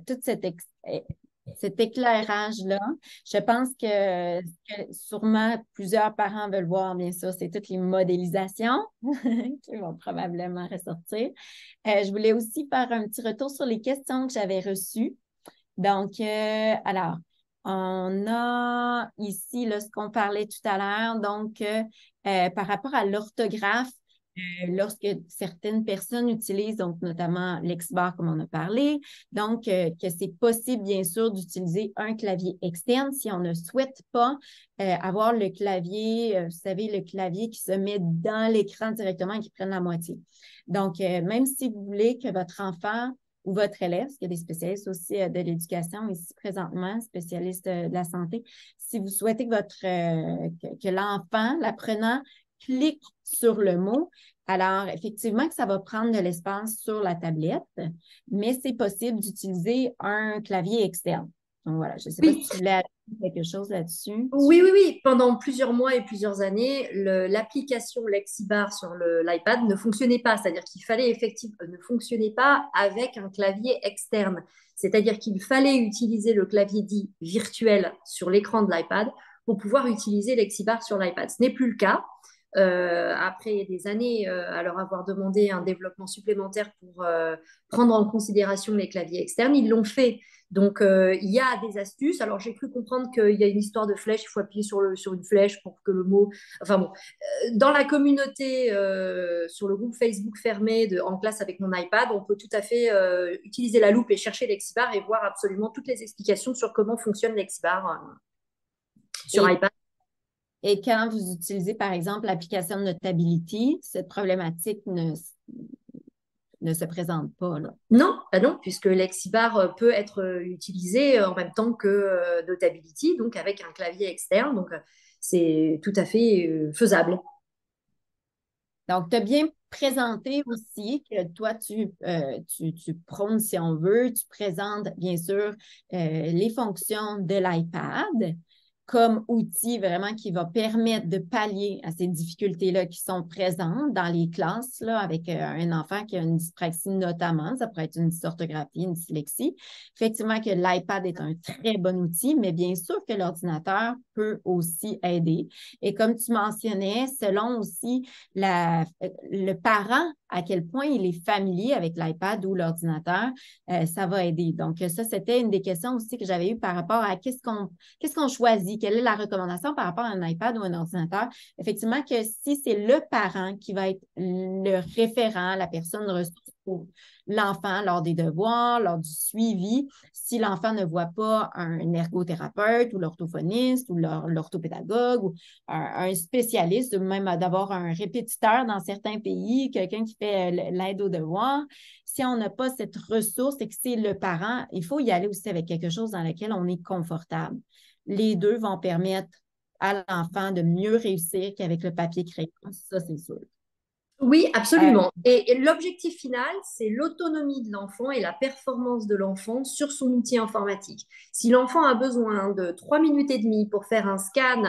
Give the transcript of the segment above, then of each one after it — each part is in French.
tout cet éclairage-là. Je pense que sûrement plusieurs parents veulent voir, bien sûr, c'est toutes les modélisations qui vont probablement ressortir. Je voulais aussi faire un petit retour sur les questions que j'avais reçues. Donc, alors, on a ici là, ce qu'on parlait tout à l'heure, donc par rapport à l'orthographe, lorsque certaines personnes utilisent, donc notamment l'Exbar, comme on a parlé, donc que c'est possible, bien sûr, d'utiliser un clavier externe si on ne souhaite pas avoir le clavier, vous savez, le clavier qui se met dans l'écran directement et qui prenne la moitié. Donc, même si vous voulez que votre enfant ou votre élève, parce qu'il y a des spécialistes aussi de l'éducation ici présentement, spécialistes de la santé, si vous souhaitez que l'enfant, l'apprenant, clique sur le mot, alors effectivement que ça va prendre de l'espace sur la tablette, mais c'est possible d'utiliser un clavier externe. Donc voilà, je ne sais pas si Oui, tu voulais ajouter quelque chose là-dessus. oui, oui, oui. Pendant plusieurs mois et plusieurs années, l'application Lexibar sur l'iPad ne fonctionnait pas. C'est-à-dire qu'il fallait effectivement ne fonctionnait pas avec un clavier externe. C'est-à-dire qu'il fallait utiliser le clavier dit virtuel sur l'écran de l'iPad pour pouvoir utiliser Lexibar sur l'iPad. Ce n'est plus le cas. Après des années à leur avoir demandé un développement supplémentaire pour prendre en considération les claviers externes, ils l'ont fait. Donc, il y a des astuces. Alors, j'ai cru comprendre qu'il y a une histoire de flèche. Il faut appuyer sur une flèche pour que le mot. Enfin bon, dans la communauté, sur le groupe Facebook fermé en classe avec mon iPad, on peut tout à fait utiliser la loupe et chercher Lexibar et voir absolument toutes les explications sur comment fonctionne Lexibar sur Et, iPad. et quand vous utilisez, par exemple, l'application Notability, cette problématique ne se présente pas, là. Non, bah non, puisque Lexibar peut être utilisé en même temps que Notability, donc avec un clavier externe. Donc, c'est tout à fait faisable. Donc, tu as bien présenté aussi que toi, tu prônes, si on veut, tu présentes bien sûr les fonctions de l'iPad comme outil vraiment qui va permettre de pallier à ces difficultés-là qui sont présentes dans les classes là, avec un enfant qui a une dyspraxie notamment, ça pourrait être une dysorthographie, une dyslexie. Effectivement que l'iPad est un très bon outil, mais bien sûr que l'ordinateur peut aussi aider. Et comme tu mentionnais, selon aussi le parent, à quel point il est familier avec l'iPad ou l'ordinateur, ça va aider. Donc, ça, c'était une des questions aussi que j'avais eues par rapport à qu'est-ce qu'on choisit, quelle est la recommandation par rapport à un iPad ou un ordinateur. Effectivement, que si c'est le parent qui va être le référent, la personne ressource pour l'enfant lors des devoirs, lors du suivi, si l'enfant ne voit pas un ergothérapeute ou l'orthophoniste ou l'orthopédagogue ou un spécialiste, ou même d'avoir un répétiteur dans certains pays, quelqu'un qui fait l'aide aux devoirs. Si on n'a pas cette ressource et que c'est le parent, il faut y aller aussi avec quelque chose dans lequel on est confortable. Les deux vont permettre à l'enfant de mieux réussir qu'avec le papier crayon. Ça, c'est sûr. Oui, Euh, absolument. Et l'objectif final, c'est l'autonomie de l'enfant et la performance de l'enfant sur son outil informatique. Si l'enfant a besoin de 3 minutes et demie pour faire un scan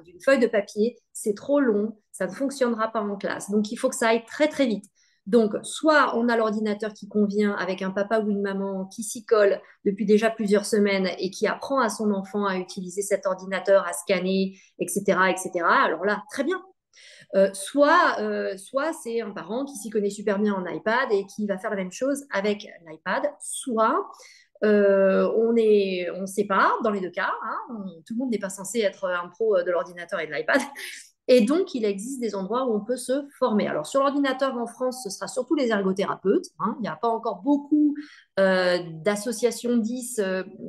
d'une feuille de papier, c'est trop long, ça ne fonctionnera pas en classe. Donc, il faut que ça aille très, très vite. Donc, soit on a l'ordinateur qui convient avec un papa ou une maman qui s'y colle depuis déjà plusieurs semaines et qui apprend à son enfant à utiliser cet ordinateur, à scanner, etc., etc. Alors là, très bien, soit c'est un parent qui s'y connaît super bien en iPad et qui va faire la même chose avec l'iPad, soit on ne sait pas dans les deux cas, hein, tout le monde n'est pas censé être un pro de l'ordinateur et de l'iPad. Et donc, il existe des endroits où on peut se former. Alors, sur l'ordinateur en France, ce sera surtout les ergothérapeutes, hein. Il n'y a pas encore beaucoup d'associations 10.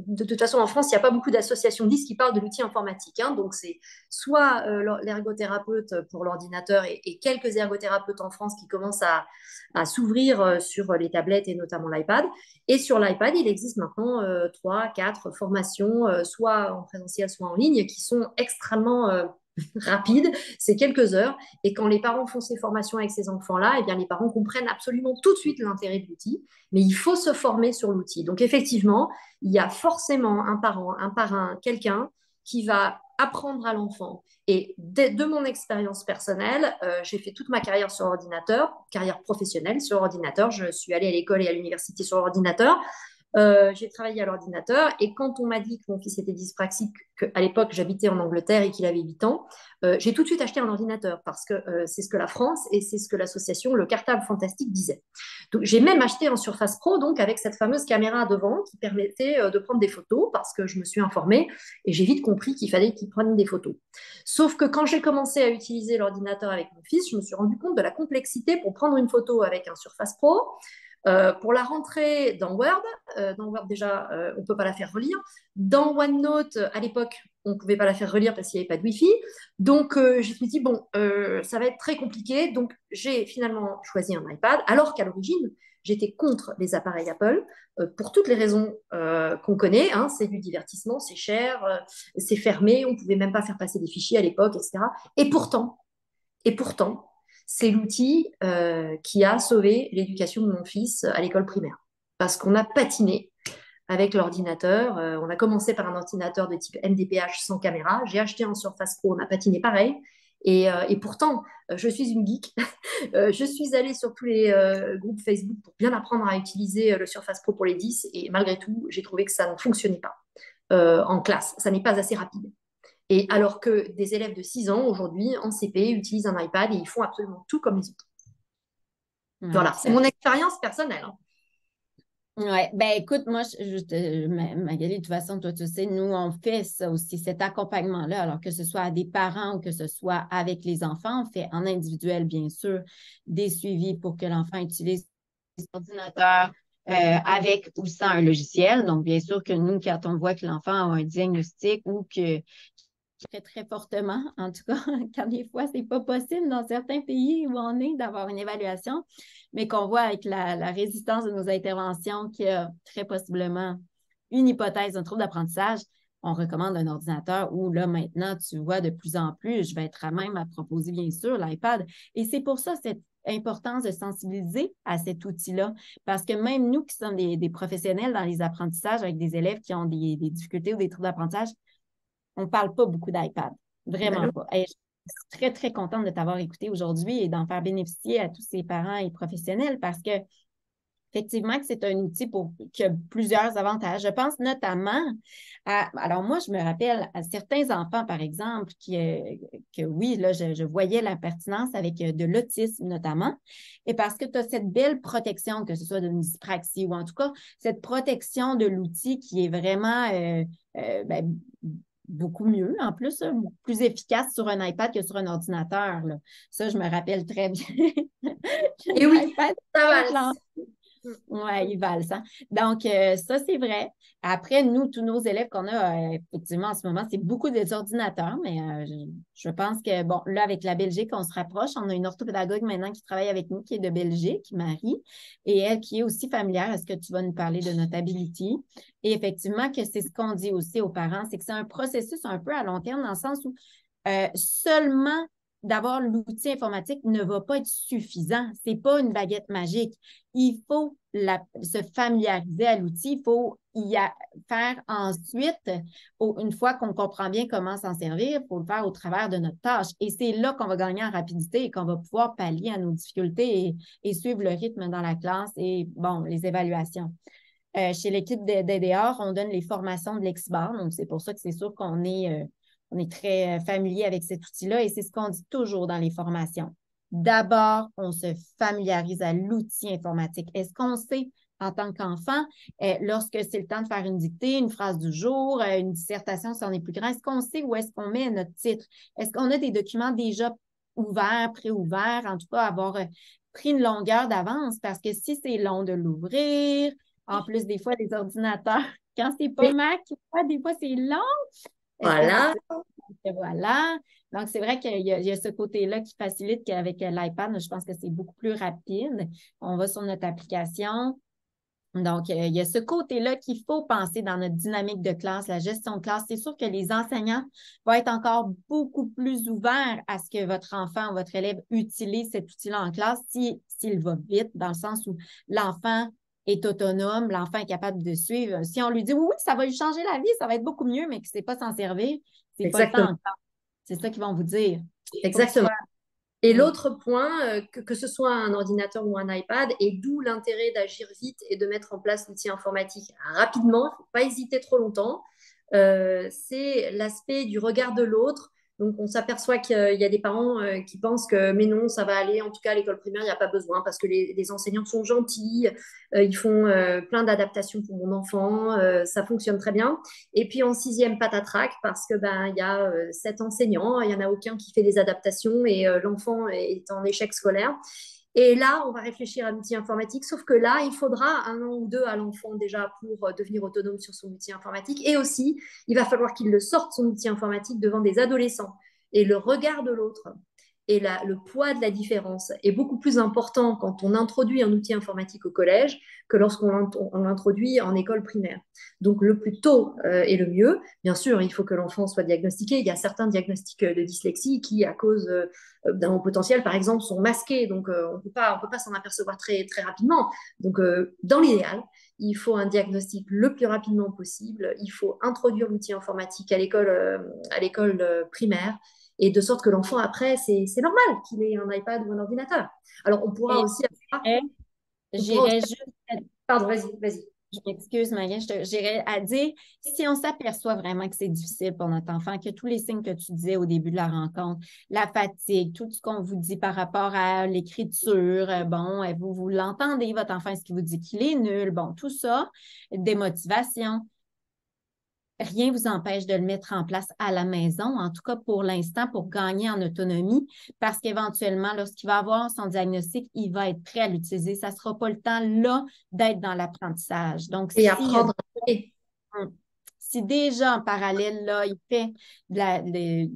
De toute façon, en France, il n'y a pas beaucoup d'associations 10 qui parlent de l'outil informatique, hein. Donc, c'est soit l'ergothérapeute pour l'ordinateur et quelques ergothérapeutes en France qui commencent à s'ouvrir sur les tablettes et notamment l'iPad. Et sur l'iPad, il existe maintenant 3, 4 formations, soit en présentiel, soit en ligne, qui sont extrêmement rapide, c'est quelques heures. Et quand les parents font ces formations avec ces enfants-là, eh bien, les parents comprennent absolument tout de suite l'intérêt de l'outil, mais il faut se former sur l'outil. Donc, effectivement, il y a forcément un parent, un parrain, quelqu'un qui va apprendre à l'enfant. Et de mon expérience personnelle, j'ai fait toute ma carrière sur ordinateur, carrière professionnelle sur ordinateur. Je suis allée à l'école et à l'université sur ordinateur. J'ai travaillé à l'ordinateur et quand on m'a dit que mon fils était dyspraxique, qu'à l'époque j'habitais en Angleterre et qu'il avait 8 ans, j'ai tout de suite acheté un ordinateur parce que c'est ce que la France et c'est ce que l'association Le Cartable Fantastique disait. Donc j'ai même acheté un Surface Pro donc avec cette fameuse caméra devant qui permettait de prendre des photos parce que je me suis informée et j'ai vite compris qu'il fallait qu'il prenne des photos. Sauf que quand j'ai commencé à utiliser l'ordinateur avec mon fils, je me suis rendu compte de la complexité pour prendre une photo avec un Surface Pro. Pour la rentrer dans Word déjà, on ne peut pas la faire relire. Dans OneNote, à l'époque, on ne pouvait pas la faire relire parce qu'il n'y avait pas de Wi-Fi. Donc, je me suis dit, bon, ça va être très compliqué. Donc, j'ai finalement choisi un iPad, alors qu'à l'origine, j'étais contre les appareils Apple pour toutes les raisons qu'on connaît. Hein. C'est du divertissement, c'est cher, c'est fermé, on ne pouvait même pas faire passer des fichiers à l'époque, etc. Et pourtant, c'est l'outil qui a sauvé l'éducation de mon fils à l'école primaire. Parce qu'on a patiné avec l'ordinateur. On a commencé par un ordinateur de type MDPH sans caméra. J'ai acheté un Surface Pro, on a patiné pareil. Et pourtant, je suis une geek. Je suis allée sur tous les groupes Facebook pour bien apprendre à utiliser le Surface Pro pour les 10. Et malgré tout, j'ai trouvé que ça ne fonctionnait pas en classe. Ça n'est pas assez rapide. Et alors que des élèves de 6 ans, aujourd'hui, en CP, utilisent un iPad et ils font absolument tout comme les autres. Ouais, Voilà, tout c'est à mon fait. expérience personnelle. Hein. Ouais, ben écoute, moi, Magali, de toute façon, toi, tu sais, nous, on fait ça aussi, cet accompagnement-là, alors que ce soit à des parents ou que ce soit avec les enfants, on fait en individuel, bien sûr, des suivis pour que l'enfant utilise l'ordinateur avec ou sans un logiciel. Donc, bien sûr que nous, quand on voit que l'enfant a un diagnostic ou que très, très fortement, en tout cas, quand des fois, c'est pas possible dans certains pays où on est d'avoir une évaluation, mais qu'on voit avec la résistance de nos interventions qu'il y a très possiblement une hypothèse d'un trouble d'apprentissage, on recommande un ordinateur où là, maintenant, tu vois de plus en plus, je vais être à même à proposer, bien sûr, l'iPad. Et c'est pour ça cette importance de sensibiliser à cet outil-là, parce que même nous qui sommes des professionnels dans les apprentissages avec des élèves qui ont des difficultés ou des troubles d'apprentissage, on ne parle pas beaucoup d'iPad. Ben Vraiment non. pas. Et je suis très, très contente de t'avoir écouté aujourd'hui et d'en faire bénéficier à tous ces parents et professionnels parce que effectivement que c'est un outil qui a plusieurs avantages. Je pense notamment à, alors moi, je me rappelle à certains enfants, par exemple, que oui, là, je voyais la pertinence avec de l'autisme notamment, et parce que tu as cette belle protection, que ce soit d'une dyspraxie ou en tout cas, cette protection de l'outil qui est vraiment ben, beaucoup mieux, en plus, plus efficace sur un iPad que sur un ordinateur. Là. Ça, je me rappelle très bien. Et oui, L'iPad, ça simple va. en oui, ils valent ça. Donc, ça, c'est vrai. Après, nous, tous nos élèves qu'on a, effectivement, en ce moment, c'est beaucoup des ordinateurs, mais je pense que, bon, là, avec la Belgique, on se rapproche. On a une orthopédagogue maintenant qui travaille avec nous, qui est de Belgique, Marie, et elle qui est aussi familière. Est-ce que tu vas nous parler de Notability? Et effectivement, que c'est ce qu'on dit aussi aux parents, c'est que c'est un processus un peu à long terme, dans le sens où seulement d'avoir l'outil informatique ne va pas être suffisant. Ce n'est pas une baguette magique. Il faut se familiariser à l'outil. Il faut faire ensuite, une fois qu'on comprend bien comment s'en servir, il faut le faire au travers de notre tâche. Et c'est là qu'on va gagner en rapidité et qu'on va pouvoir pallier à nos difficultés et suivre le rythme dans la classe et, bon, les évaluations. Chez l'équipe d'EDR, on donne les formations de l'Exbar. Donc, c'est pour ça que c'est sûr on est très familier avec cet outil-là et c'est ce qu'on dit toujours dans les formations. D'abord, on se familiarise à l'outil informatique. Est-ce qu'on sait, en tant qu'enfant, lorsque c'est le temps de faire une dictée, une phrase du jour, une dissertation si on est plus grand, est-ce qu'on sait où est-ce qu'on met notre titre? Est-ce qu'on a des documents déjà ouverts, pré-ouverts, en tout cas avoir pris une longueur d'avance? Parce que si c'est long de l'ouvrir, en plus, des fois, les ordinateurs, quand c'est pas Et Mac, des fois, c'est long. Est-ce que tu voilà. sais? Voilà. Donc, c'est vrai qu'il y a ce côté-là qui facilite qu'avec l'iPad, je pense que c'est beaucoup plus rapide. On va sur notre application. Donc, il y a ce côté-là qu'il faut penser dans notre dynamique de classe, la gestion de classe. C'est sûr que les enseignants vont être encore beaucoup plus ouverts à ce que votre enfant ou votre élève utilise cet outil-là en classe s'il va vite, dans le sens où l'enfant est autonome, l'enfant est capable de suivre. Si on lui dit oui, oui, ça va lui changer la vie, ça va être beaucoup mieux, mais qu'il ne sait pas s'en servir, c'est pas le temps Exactement. encore. C'est ça qu'ils vont vous dire. Il faut que tu Exactement. sois Et l'autre point, que ce soit un ordinateur ou un iPad, et d'où l'intérêt d'agir vite et de mettre en place l'outil informatique rapidement, il ne faut pas hésiter trop longtemps, c'est l'aspect du regard de l'autre. Donc, on s'aperçoit qu'il y a des parents qui pensent que, mais non, ça va aller, en tout cas à l'école primaire, il n'y a pas besoin parce que les enseignants sont gentils, ils font plein d'adaptations pour mon enfant, ça fonctionne très bien. Et puis en sixième, patatrac, parce que il y a 7 enseignants, il n'y en a aucun qui fait des adaptations et l'enfant est en échec scolaire. Et là, on va réfléchir à l'outil informatique, sauf que là, il faudra 1 an ou 2 à l'enfant déjà pour devenir autonome sur son outil informatique. Et aussi, il va falloir qu'il le sorte, son outil informatique, devant des adolescents. Et le regard de l'autre et le poids de la différence est beaucoup plus important quand on introduit un outil informatique au collège que lorsqu'on l'introduit en école primaire. Donc, le plus tôt est le mieux. Bien sûr, il faut que l'enfant soit diagnostiqué. Il y a certains diagnostics de dyslexie qui, à cause d'un haut potentiel, par exemple, sont masqués. Donc, on ne peut pas s'en apercevoir très, très rapidement. Donc, dans l'idéal, il faut un diagnostic le plus rapidement possible. Il faut introduire l'outil informatique à l'école primaire et de sorte que l'enfant, après, c'est normal qu'il ait un iPad ou un ordinateur. Alors, on pourra Et aussi on pourra aussi... j'irais juste Pardon, vas-y. je m'excuse, Marie, j'irais à dire, si on s'aperçoit vraiment que c'est difficile pour notre enfant, que tous les signes que tu disais au début de la rencontre, la fatigue, tout ce qu'on vous dit par rapport à l'écriture, bon, vous l'entendez, votre enfant, est-ce qu'il vous dit qu'il est nul? Bon, tout ça, des motivations. Rien ne vous empêche de le mettre en place à la maison, en tout cas pour l'instant, pour gagner en autonomie, parce qu'éventuellement, lorsqu'il va avoir son diagnostic, il va être prêt à l'utiliser. Ça ne sera pas le temps là d'être dans l'apprentissage. Donc, Et apprendre. si déjà en parallèle, là, il fait de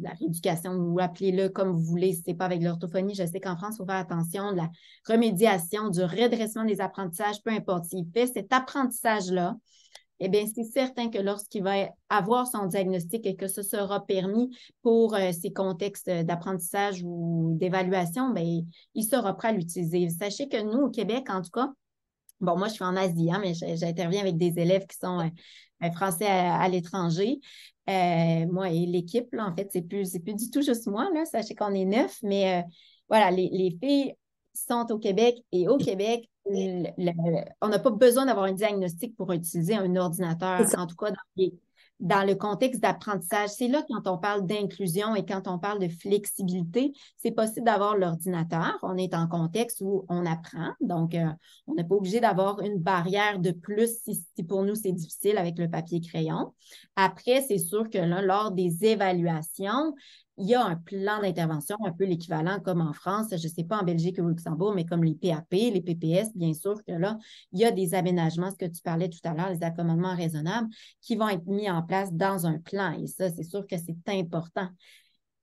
la rééducation, ou appelez-le comme vous voulez, si ce n'est pas avec l'orthophonie, je sais qu'en France, il faut faire attention, de la remédiation, du redressement des apprentissages, peu importe. S'il fait cet apprentissage-là, eh bien, c'est certain que lorsqu'il va avoir son diagnostic et que ce sera permis pour ces contextes d'apprentissage ou d'évaluation, bien, il sera prêt à l'utiliser. Sachez que nous, au Québec, en tout cas, bon, moi, je suis en Asie, hein, mais j'interviens avec des élèves qui sont français à l'étranger. Moi et l'équipe, là, en fait, c'est plus du tout juste moi, là. Sachez qu'on est 9, mais voilà, les filles sont au Québec et au Québec, on n'a pas besoin d'avoir un diagnostic pour utiliser un ordinateur, en tout cas dans le contexte d'apprentissage. C'est là quand on parle d'inclusion et quand on parle de flexibilité, c'est possible d'avoir l'ordinateur. On est en contexte où on apprend, donc on n'est pas obligé d'avoir une barrière de plus si pour nous c'est difficile avec le papier-crayon. Après, c'est sûr que là, lors des évaluations, il y a un plan d'intervention, un peu l'équivalent comme en France, je ne sais pas en Belgique ou au Luxembourg, mais comme les PAP, les PPS, bien sûr que là, il y a des aménagements, ce que tu parlais tout à l'heure, les accommodements raisonnables, qui vont être mis en place dans un plan. Et ça, c'est sûr que c'est important.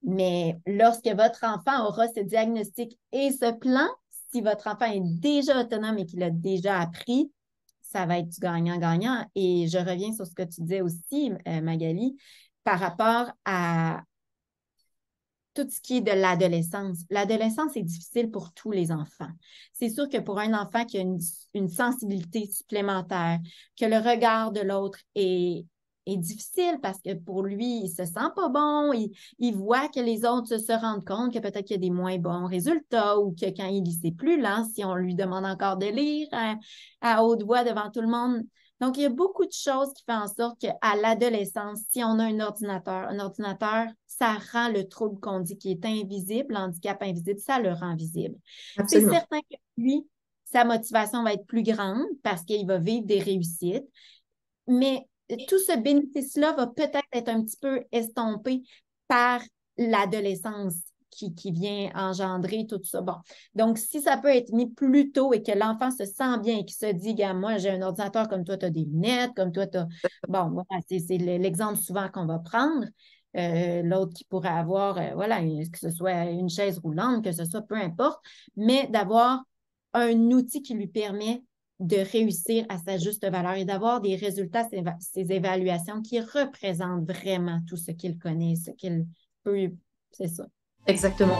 Mais lorsque votre enfant aura ce diagnostic et ce plan, si votre enfant est déjà autonome et qu'il a déjà appris, ça va être du gagnant-gagnant. Et je reviens sur ce que tu disais aussi, Magali, par rapport à tout ce qui est de l'adolescence. L'adolescence est difficile pour tous les enfants. C'est sûr que pour un enfant qui a une sensibilité supplémentaire, que le regard de l'autre est difficile parce que pour lui, il ne se sent pas bon, il voit que les autres se rendent compte que peut-être qu'il y a des moins bons résultats ou que quand il lit, c'est plus lent, si on lui demande encore de lire à haute voix devant tout le monde. Donc, il y a beaucoup de choses qui font en sorte qu'à l'adolescence, si on a un ordinateur, ça rend le trouble qu'on dit qui est invisible, l'handicap invisible, ça le rend visible. C'est certain que lui, sa motivation va être plus grande parce qu'il va vivre des réussites, mais tout ce bénéfice-là va peut-être être un petit peu estompé par l'adolescence qui vient engendrer tout ça. Bon, donc si ça peut être mis plus tôt et que l'enfant se sent bien et qu'il se dit, gars, moi, j'ai un ordinateur comme toi, tu as des lunettes, comme toi, tu as... Bon, voilà, c'est l'exemple souvent qu'on va prendre. L'autre qui pourrait avoir, voilà, que ce soit une chaise roulante, que ce soit peu importe, mais d'avoir un outil qui lui permet de réussir à sa juste valeur et d'avoir des résultats, ces évaluations qui représentent vraiment tout ce qu'il connaît, ce qu'il peut, c'est ça. Exactement.